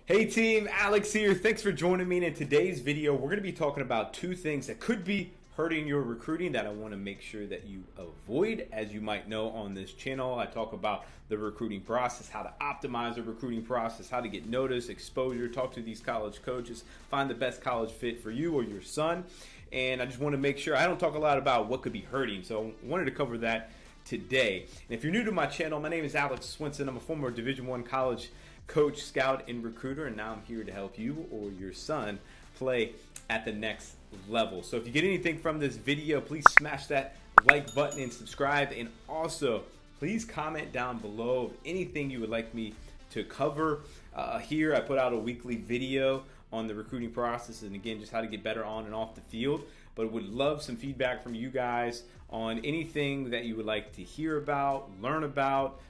Hey team, Alex here. Thanks for joining me. And in today's video, we're going to be talking about two things that could be hurting your recruiting that I want to make sure that you avoid. As you might know, on this channel, I talk about the recruiting process, how to optimize the recruiting process, how to get notice, exposure, talk to these college coaches, find the best college fit for you or your son. And I just want to make sure I don't talk a lot about what could be hurting. So I wanted to cover that today. And if you're new to my channel, my name is Alex Swinson. I'm a former Division I college coach, scout, and recruiter, and now I'm here to help you or your son play at the next level. So if you get anything from this video, please smash that like button and subscribe, and also please comment down below anything you would like me to cover. Here I put out a weekly video on the recruiting process, and again, just how to get better on and off the field. But would love some feedback from you guys on anything that you would like to hear about, learn about,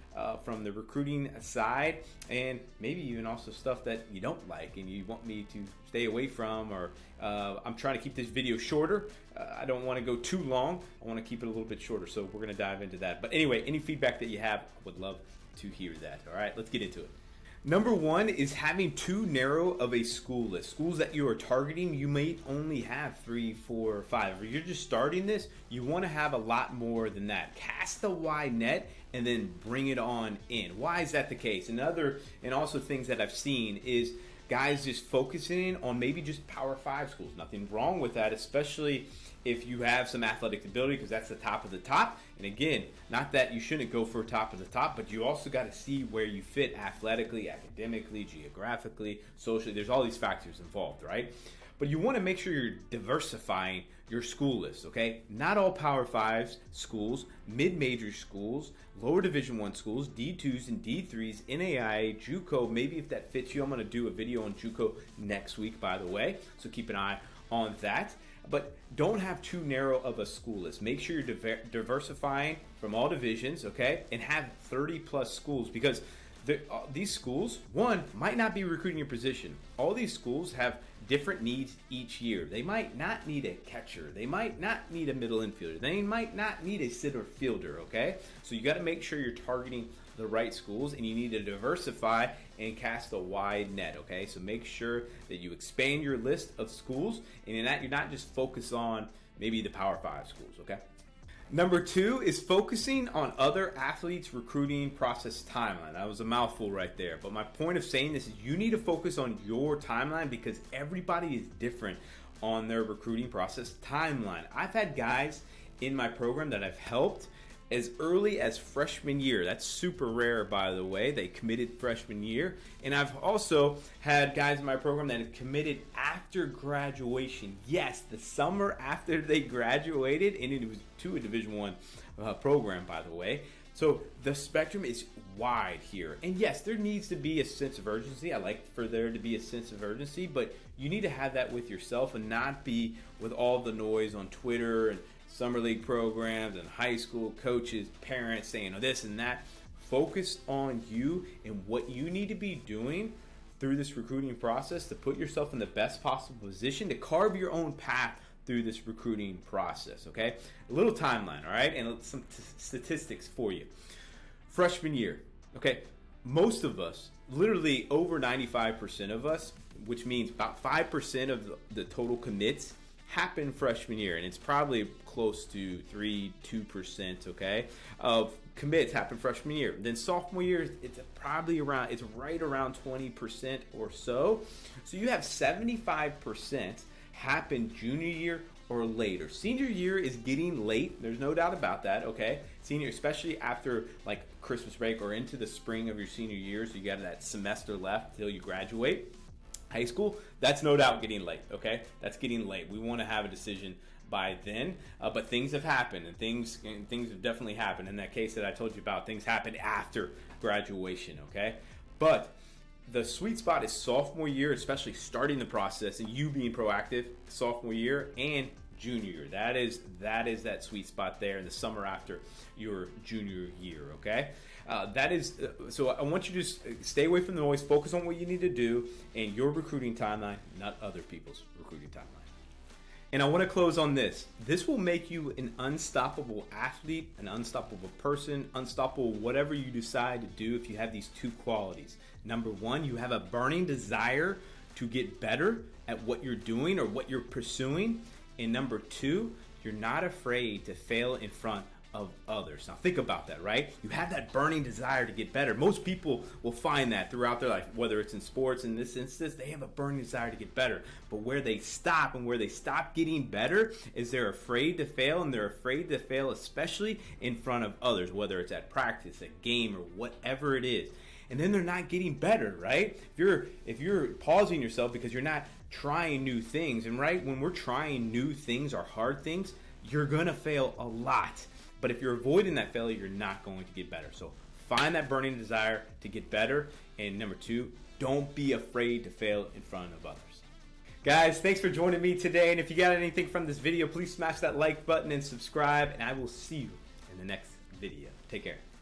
from the recruiting side, and maybe even also stuff that you don't like and you want me to stay away from, or I'm trying to keep this video shorter. I don't want to go too long. I want to keep it a little bit shorter, so we're going to dive into that. But anyway, any feedback that you have, I would love to hear that. All right, let's get into it. Number one is having too narrow of a school list. Schools that you are targeting, you may only have 3, 4, or 5. If you're just starting this, you want to have a lot more than that. Cast a wide net and then bring it on in. Why is that the case? And also things that I've seen is guys just focusing on maybe just Power 5 schools. Nothing wrong with that, especially if you have some athletic ability, because that's the top of the top. And again, not that you shouldn't go for top of the top, but you also got to see where you fit athletically, academically, geographically, socially. There's all these factors involved, right? But you want to make sure you're diversifying your school list, okay? Not all Power 5 schools, mid-major schools, lower Division I schools, D2s and D3s, NAIA, JUCO. Maybe if that fits you, I'm going to do a video on JUCO next week, by the way. So keep an eye on that. But don't have too narrow of a school list. Make sure you're diversifying from all divisions, okay? And have 30 plus schools, because these schools, one, might not be recruiting your position. All these schools have different needs each year. They might not need a catcher. They might not need a middle infielder. They might not need a center fielder, okay? So you got to make sure you're targeting the right schools, and you need to diversify and cast a wide net, okay? So make sure that you expand your list of schools, and in that you're not just focused on maybe the Power 5 schools, okay? Number two is focusing on other athletes' recruiting process timeline. That was a mouthful right there. But my point of saying this is you need to focus on your timeline, because everybody is different on their recruiting process timeline. I've had guys in my program that I've helped as early as freshman year. That's super rare, by the way. They committed freshman year. And I've also had guys in my program that have committed after graduation. Yes, the summer after they graduated, and it was to a Division I program, by the way. So the spectrum is wide here. And yes, there needs to be a sense of urgency. I like for there to be a sense of urgency, but you need to have that with yourself and not be with all the noise on Twitter and summer league programs and high school coaches, parents saying this and that. Focus on you and what you need to be doing through this recruiting process to put yourself in the best possible position to carve your own path through this recruiting process, okay? A little timeline, all right? And some statistics for you. Freshman year, okay? Most of us, literally over 95% of us, which means about 5% of the total commits, happen freshman year, and it's probably close to 2%, okay, of commits happen freshman year. Then sophomore year, it's right around 20% or so. So you have 75% happen junior year or later. Senior year is getting late. There's no doubt about that, okay? Senior, especially after like Christmas break or into the spring of your senior year, so you got that semester left till you graduate high school. That's no doubt getting late, okay? That's getting late. We want to have a decision by then, but things have happened, and things have definitely happened. In that case that I told you about, things happened after graduation, okay? But the sweet spot is sophomore year, especially starting the process and you being proactive sophomore year and junior year. That is that sweet spot there in the summer after your junior year, okay? So I want you to just stay away from the noise, focus on what you need to do and your recruiting timeline, not other people's recruiting timeline. And I want to close on this. This will make you an unstoppable athlete, an unstoppable person, unstoppable whatever you decide to do if you have these two qualities. Number one, you have a burning desire to get better at what you're doing or what you're pursuing. And number two, you're not afraid to fail in front of others. Now think about that, right? You have that burning desire to get better. Most people will find that throughout their life, whether it's in sports, in this instance, they have a burning desire to get better. But where they stop and where they stop getting better is they're afraid to fail, and they're afraid to fail especially in front of others, whether it's at practice, at game, or whatever it is. And then they're not getting better, right? If you're pausing yourself because you're not trying new things, and right, when we're trying new things or hard things, you're gonna fail a lot. But if you're avoiding that failure, you're not going to get better. So find that burning desire to get better. And number two, don't be afraid to fail in front of others. Guys, thanks for joining me today. And if you got anything from this video, please smash that like button and subscribe. And I will see you in the next video. Take care.